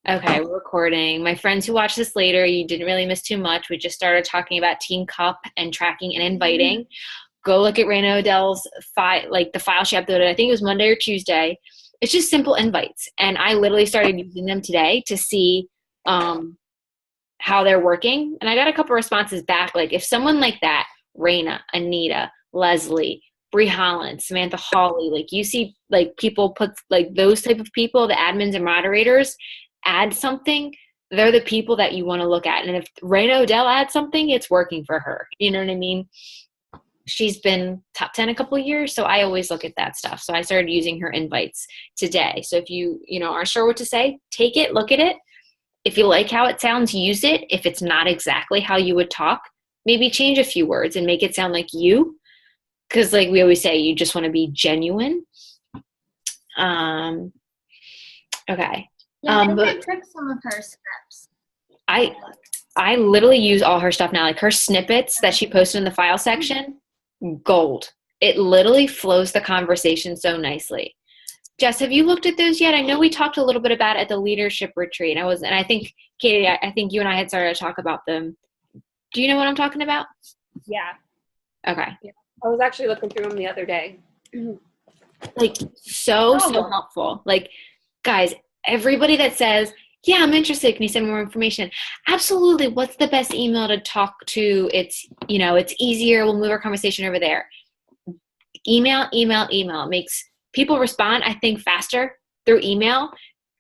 Okay, we're recording. My friends who watch this later, you didn't really miss too much. We just started talking about Team Cup and tracking and inviting. Go look at Raina Odell's file, like the file she uploaded. I think it was Monday or Tuesday. It's just simple invites, and I literally started using them today to see how they're working. And I got a couple responses back. Like if someone like that, Raina, Anita, Leslie, Bree Holland, Samantha Hawley, like you see like people put like those type of people, the admins and moderators, add something, they're the people that you want to look at. And if Raina Odell adds something, it's working for her. You know what I mean? She's been top 10 a couple of years, so I always look at that stuff. So I started using her invites today. So if you aren't sure what to say, take it, look at it. If you like how it sounds, use it. If it's not exactly how you would talk, maybe change a few words and make it sound like you. Because like we always say, you just want to be genuine. Okay. Yeah, I took some of her scripts. I literally use all her stuff now. Like her snippets that she posted in the file section, gold. It literally flows the conversation so nicely. Jess, have you looked at those yet? I know we talked a little bit about it at the leadership retreat. And I think, Katie, I think you and I had started to talk about them. Do you know what I'm talking about? Yeah. Okay. Yeah. I was actually looking through them the other day. Like so helpful. Like, guys, everybody that says, yeah, I'm interested, can you send more information? Absolutely. What's the best email to talk to? It's easier. We'll move our conversation over there. Email. It makes people respond, I think, faster through email.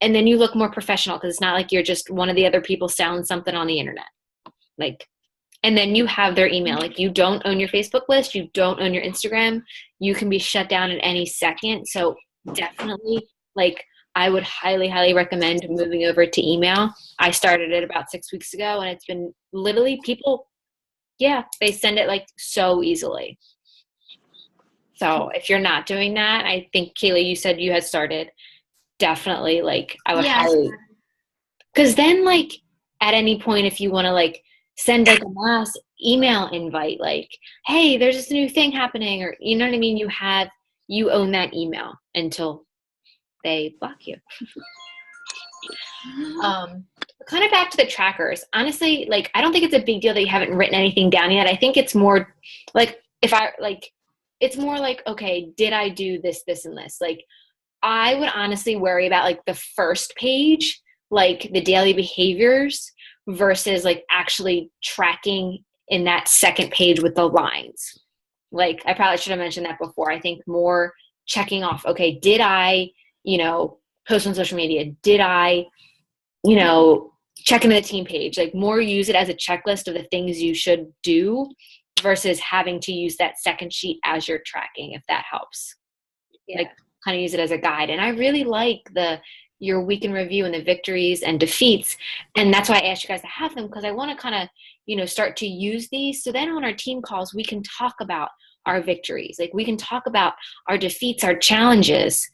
And then you look more professional because it's not like you're just one of the other people selling something on the internet. Like, and then you have their email. Like you don't own your Facebook list. You don't own your Instagram. You can be shut down at any second. So definitely, like, I would highly, highly recommend moving over to email. I started it about 6 weeks ago, and it's been literally people, they send it like so easily. So if you're not doing that, I think, Kaylee, you said you had started. Definitely, like, I would highly. Because then, like, at any point, if you want to, like, send, like, a mass email invite, like, hey, there's this new thing happening, or, you know what I mean? You own that email until they block you. Kind of back to the trackers. Honestly, like, I don't think it's a big deal that you haven't written anything down yet. I think it's more like it's more like, okay, did I do this, this, and this? Like, I would honestly worry about like the first page, like the daily behaviors versus like actually tracking in that second page with the lines. Like, I probably should have mentioned that before. I think more checking off, okay, did I post on social media? Did I, check into the team page? Like, more use it as a checklist of the things you should do versus having to use that second sheet as you're tracking, if that helps. Yeah. Like, kind of use it as a guide. And I really like your week in review and the victories and defeats. And that's why I asked you guys to have them, because I want to kind of, start to use these. So then on our team calls, we can talk about our victories. Like, we can talk about our defeats, our challenges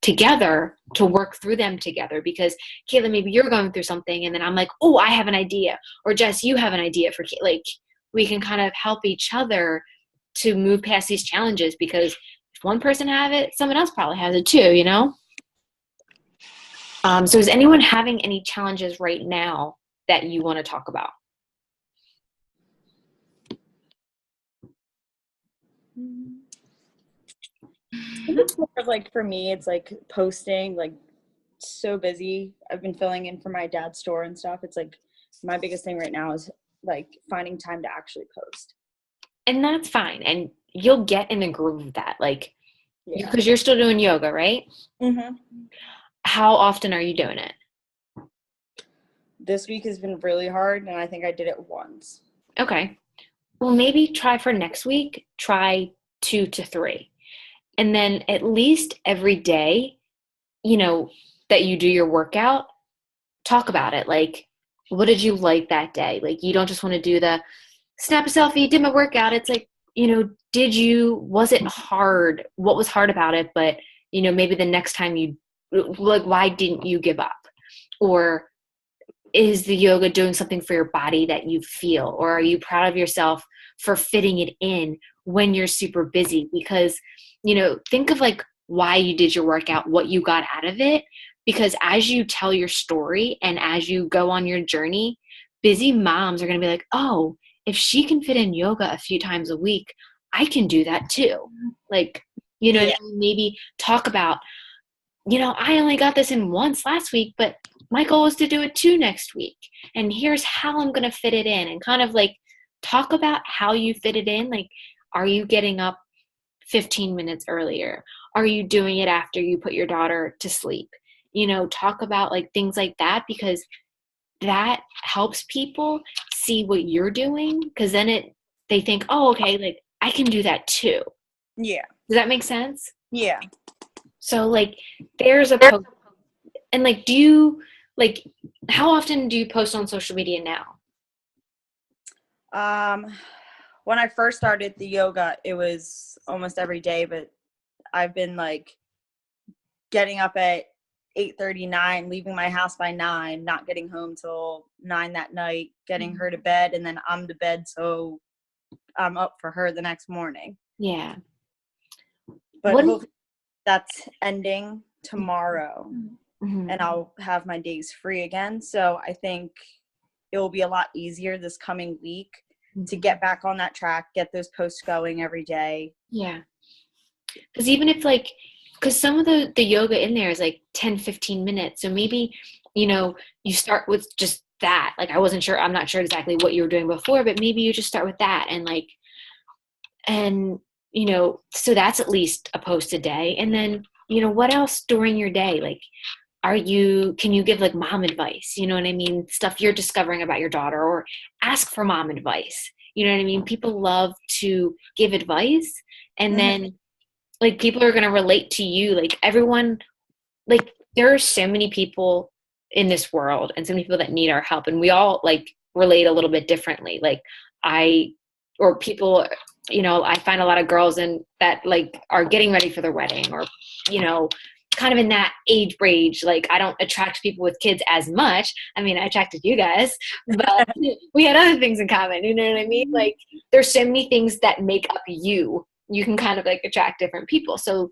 together to work through them together. Because Kayla, maybe you're going through something and then I'm like, oh, I have an idea. Or Jess, you have an idea for like, we can kind of help each other to move past these challenges, because if one person have it, someone else probably has it too, So is anyone having any challenges right now that you want to talk about? It's more of like, for me, it's like posting, like, so busy. I've been filling in for my dad's store and stuff. It's like my biggest thing right now is like finding time to actually post. And that's fine. And you'll get in the groove of that. Like, because you're still doing yoga, right? Mm-hmm. How often are you doing it? This week has been really hard, and I think I did it once. Okay. Well, maybe try for next week, try 2 to 3. And then at least every day, that you do your workout, talk about it. Like, what did you like that day? Like, you don't just want to do the snap a selfie, did my workout. It's like, was it hard? What was hard about it? But, maybe the next time why didn't you give up? Or is the yoga doing something for your body that you feel? Or are you proud of yourself for fitting it in when you're super busy? Because, think of like why you did your workout, what you got out of it, because as you tell your story and as you go on your journey, busy moms are going to be like, oh, if she can fit in yoga a few times a week, I can do that too. Like, you know, maybe talk about, you know, I only got this in once last week, but my goal is to do it 2 next week. And here's how I'm going to fit it in, and kind of like talk about how you fit it in. Like, are you getting up 15 minutes earlier? Are you doing it after you put your daughter to sleep? You know, talk about like things like that, because that helps people see what you're doing, because then they think, oh, okay, like I can do that too. Yeah. Does that make sense? Yeah. So like there's a post, and like do you like, how often do you post on social media now? When I first started the yoga, it was almost every day, but I've been like getting up at 8:39, leaving my house by 9, not getting home till 9 that night, getting her to bed, and then I'm to bed, so I'm up for her the next morning. Yeah. But hopefully that's ending tomorrow, Mm-hmm. and I'll have my days free again. So I think it will be a lot easier this coming week to get back on that track, get those posts going every day. Yeah. Because even if like, because some of the yoga in there is like 10, 15 minutes. So maybe, you know, you start with just that. Like, I'm not sure exactly what you were doing before, but maybe you just start with that. And like, and, you know, so that's at least a post a day. And then, you know, what else during your day? Like, can you give like mom advice? You know what I mean? Stuff you're discovering about your daughter, or ask for mom advice. You know what I mean? People love to give advice, and then like people are going to relate to you. Like everyone, like there are so many people in this world and so many people that need our help, and we all like relate a little bit differently. Like people, you know, I find a lot of girls that like are getting ready for their wedding, or, you know, kind of in that age range. Like I don't attract people with kids as much. I mean, I attracted you guys, but we had other things in common. You know what I mean? Like there's so many things that make up you. You can kind of like attract different people. So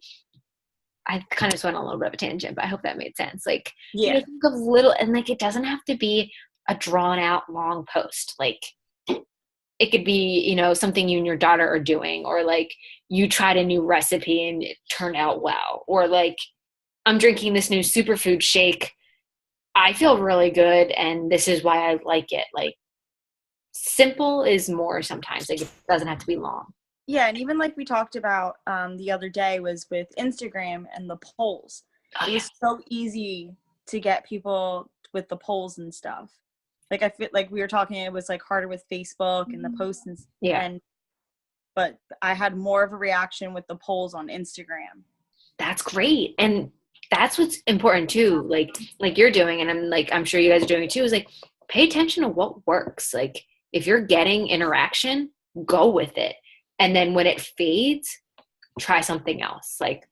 I kind of just went on a little bit of a tangent, but I hope that made sense. Like, you know, think of little, and like, it doesn't have to be a drawn out long post. Like it could be, you know, something you and your daughter are doing, or like you tried a new recipe and it turned out well, or like I'm drinking this new superfood shake. I feel really good, and this is why I like it. Like simple is more sometimes. Like it doesn't have to be long. Yeah, and even like we talked about the other day was with Instagram and the polls. It was so easy to get people with the polls and stuff. Like I feel like we were talking, it was like harder with Facebook and the posts but I had more of a reaction with the polls on Instagram. That's great. And that's what's important too. Like you're doing, and I'm sure you guys are doing it too, is like pay attention to what works. Like if you're getting interaction, go with it. And then when it fades, try something else. Like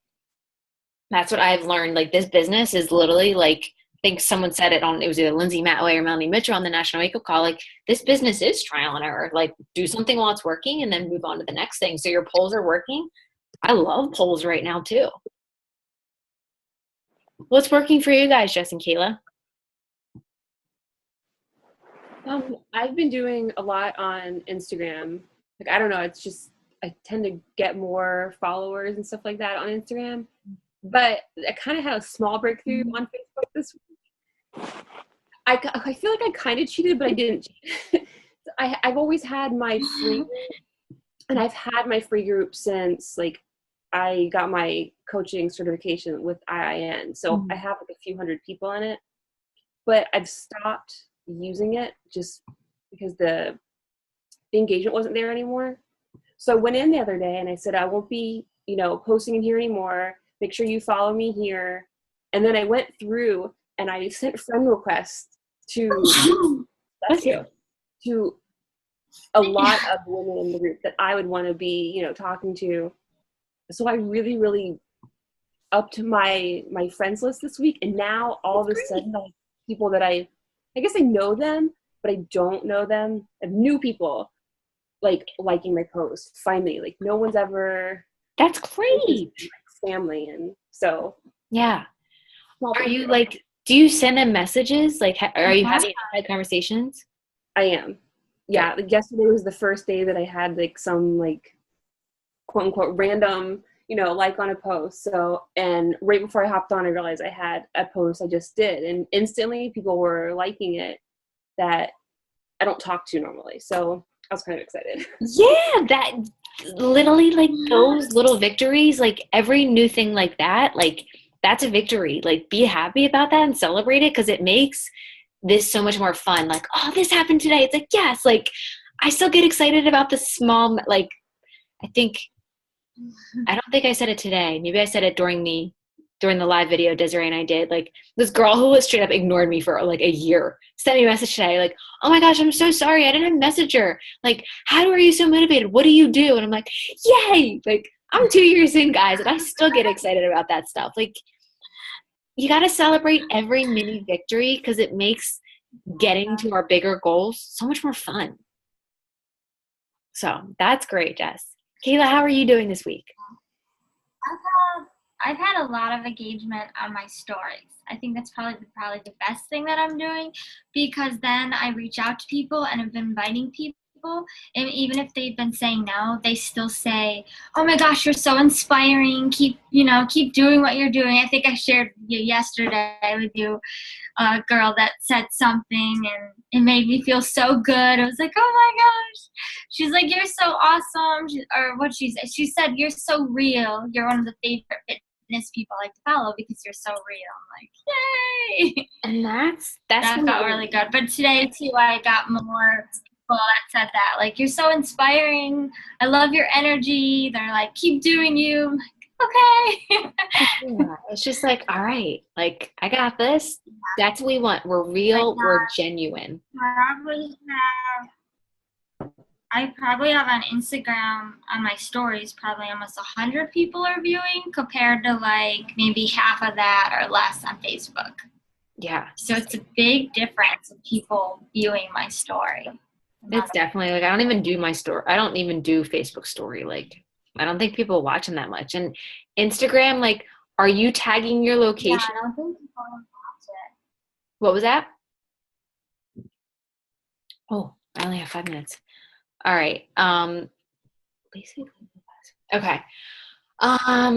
that's what I've learned. Like this business is literally like, I think someone said it was either Lindsay Matway or Melanie Mitchell on the National Wake Up Call. Like this business is trial and error. Like do something while it's working and then move on to the next thing. So your polls are working. I love polls right now too. What's working for you guys, Jess and Kayla? I've been doing a lot on Instagram. Like, I don't know, it's just, I tend to get more followers and stuff like that on Instagram. But I kind of had a small breakthrough on Facebook this week. I feel like I kind of cheated, but I didn't cheat. I've always had my free group, and I've had my free group since like I got my coaching certification with IIN. So I have like a few hundred people in it, but I've stopped using it just because the engagement wasn't there anymore. So I went in the other day and I said, I won't be, you know, posting in here anymore. Make sure you follow me here. And then I went through and I sent friend requests to a lot of women in the group that I would want to be, you know, talking to. So I really, really upped my friends list this week. And now all of a sudden, like, people that I guess I know them, but I don't know them. And new people like liking my posts. Finally, like no one's ever. That's great. Family, and so yeah. Are you like, do you send them messages? Like, are you having conversations? I am. Yeah. Like yesterday was the first day that I had like some like quote unquote random, like on a post. So, and right before I hopped on, I realized I had a post I just did, and instantly people were liking it that I don't talk to normally. So I was kind of excited. Yeah, that literally, like those little victories, like every new thing like that, like that's a victory. Like be happy about that and celebrate it, because it makes this so much more fun. Like, oh, this happened today. It's like, yes, like I still get excited about the small, like I don't think I said it today. Maybe I said it during the live video Desiree and I did. Like this girl who was straight up ignored me for like a year sent me a message today. Like, oh my gosh, I'm so sorry. I didn't message her. Like, how are you so motivated? What do you do? And I'm like, yay. Like I'm 2 years in, guys, and I still get excited about that stuff. Like you got to celebrate every mini victory, because it makes getting to our bigger goals so much more fun. So that's great, Jess. Kayla, how are you doing this week? I've had a lot of engagement on my stories. I think that's probably the best thing that I'm doing, because then I reach out to people and I've been inviting people, and even if they've been saying no, they still say, "Oh my gosh, you're so inspiring. Keep doing what you're doing." I think I shared yesterday with you a girl that said something and it made me feel so good. I was like, oh my gosh. She's like, you're so awesome. She said, you're so real. You're one of the favorite fitness people I like to follow because you're so real. I'm like, yay. And that felt really good. But today too, I got more people that said that. Like, you're so inspiring. I love your energy. They're like, keep doing you. I'm like, okay. Yeah, it's just like, all right, like I got this. That's what we want. We're real. We're genuine. I probably have on Instagram on my stories probably almost 100 people are viewing, compared to like maybe half of that or less on Facebook. Yeah. So it's a big difference of people viewing my story. It's definitely like I don't even do my story. I don't even do Facebook story. Like I don't think people watch them that much. And Instagram, like, are you tagging your location? Yeah, I don't think people watch it. What was that? Oh, I only have 5 minutes. All right. Okay. What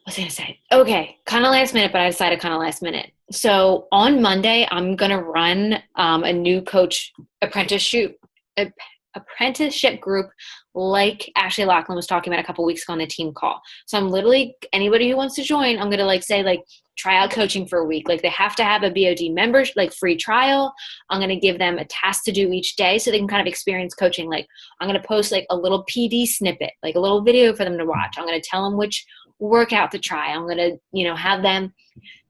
was I gonna say? Okay, kind of last minute, but I decided kind of last minute. So on Monday, I'm gonna run a new coach apprenticeship group, like Ashley Lachlan was talking about a couple weeks ago on the team call. So I'm literally, anybody who wants to join, I'm gonna like say like try out coaching for a week. Like they have to have a BOD membership, like free trial. I'm gonna give them a task to do each day so they can kind of experience coaching. Like I'm gonna post like a little PD snippet, like a little video for them to watch. I'm gonna tell them which workout to try. I'm gonna, have them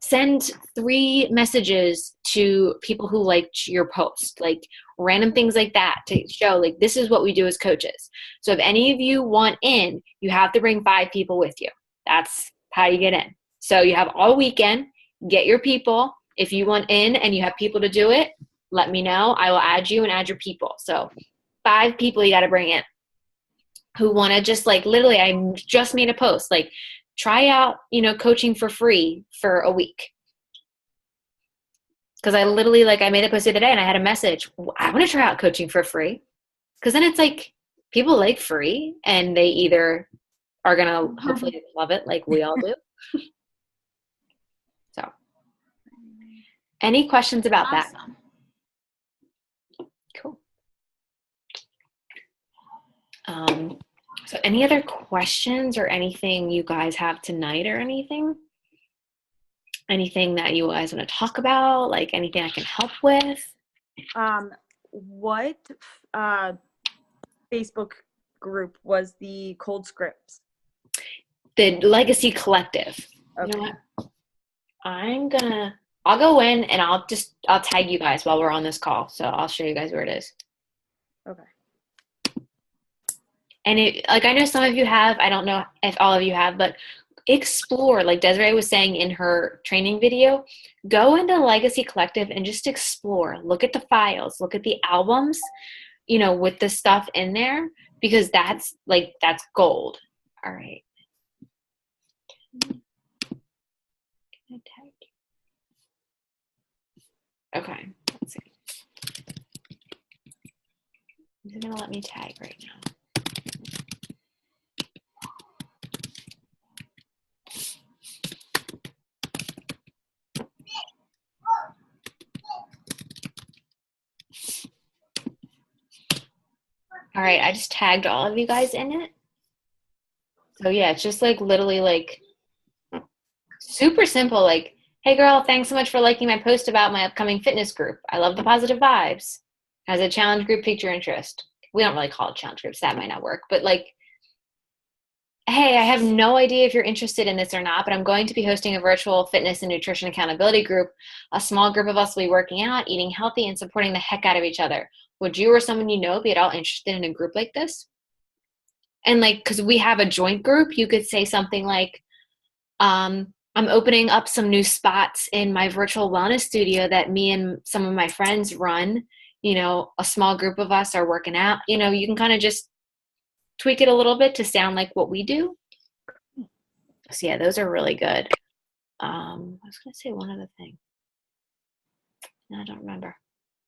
send 3 messages to people who liked your post, like random things like that, to show like this is what we do as coaches. So if any of you want in, you have to bring 5 people with you. That's how you get in. So you have all weekend, get your people. If you want in and you have people to do it, let me know. I will add you and add your people. So 5 people you got to bring in who want to just like, literally, I just made a post, like try out, coaching for free for a week. Because I literally, like, I made a post the other day and I had a message. I want to try out coaching for free. Because then it's like people like free and they either are going to hopefully love it like we all do. So, any questions about that? Cool. So any other questions or anything you guys have tonight or anything? Anything that you guys want to talk about? Like anything I can help with? What Facebook group was the Cold Scripts? The Legacy Collective. Okay. You know what? I'll go in and I'll tag you guys while we're on this call. So I'll show you guys where it is. Okay. And I know some of you have, I don't know if all of you have, but explore, like Desiree was saying in her training video, go into Legacy Collective and just explore. Look at the files, look at the albums, with the stuff in there, because that's gold. All right. Okay. Let's see. Is it going to let me tag right now? All right, I just tagged all of you guys in it. So yeah, it's just like literally like super simple. Like, hey girl, thanks so much for liking my post about my upcoming fitness group. I love the positive vibes. Has a challenge group piqued your interest? We don't really call it challenge groups. That might not work. But like, hey, I have no idea if you're interested in this or not, but I'm going to be hosting a virtual fitness and nutrition accountability group. A small group of us will be working out, eating healthy, and supporting the heck out of each other. Would you or someone you know be at all interested in a group like this? And like, because we have a joint group, you could say something like, I'm opening up some new spots in my virtual wellness studio that me and some of my friends run. You know, a small group of us are working out. You know, you can kind of just tweak it a little bit to sound like what we do. So yeah, those are really good. I was going to say one other thing. No, I don't remember.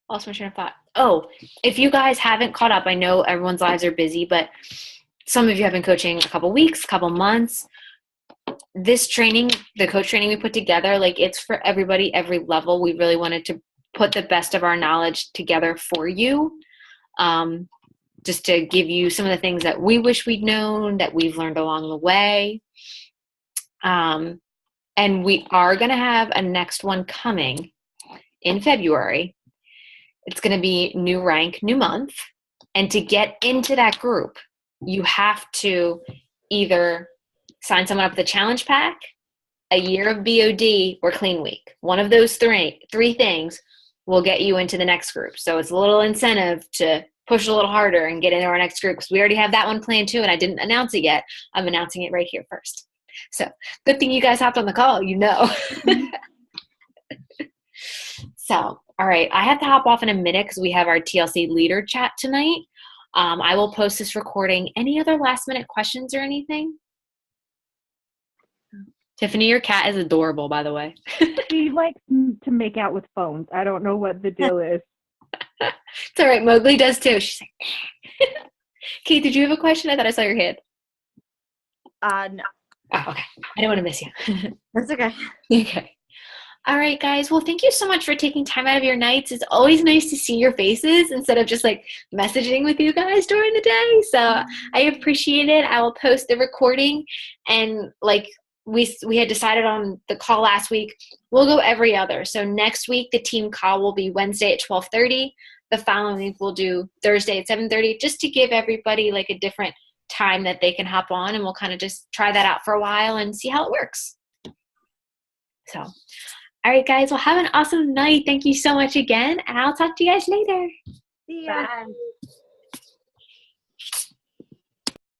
Lost my train of thought. Oh, if you guys haven't caught up, I know everyone's lives are busy, but some of you have been coaching a couple weeks, couple months. This training, the coach training we put together, like it's for everybody, every level. We really wanted to put the best of our knowledge together for you. Just to give you some of the things that we wish we'd known, that we've learned along the way. And we are going to have a next one coming in February. It's going to be new rank, new month. And to get into that group, you have to either sign someone up with a challenge pack, a year of BOD, or clean week. One of those three things will get you into the next group. So it's a little incentive to push a little harder and get into our next group, because we already have that one planned too, and I didn't announce it yet. I'm announcing it right here first. So good thing you guys hopped on the call, you know. So, all right, I have to hop off in a minute because we have our TLC leader chat tonight. I will post this recording. Any other last minute questions or anything? Tiffany, your cat is adorable, by the way. She likes to make out with phones. I don't know what the deal is. It's all right. Mowgli does too. She's like, Kate, did you have a question? I thought I saw your hand. No. Oh, okay. I don't want to miss you. That's okay. Okay. All right, guys. Well, thank you so much for taking time out of your nights. It's always nice to see your faces instead of just like messaging with you guys during the day. So I appreciate it. I will post the recording, and like we had decided on the call last week, we'll go every other. So next week, the team call will be Wednesday at 12:30. The following week, we'll do Thursday at 7:30, just to give everybody like a different time that they can hop on, and we'll kind of just try that out for a while and see how it works. So, all right, guys. Well, have an awesome night. Thank you so much again, and I'll talk to you guys later. See ya. Bye.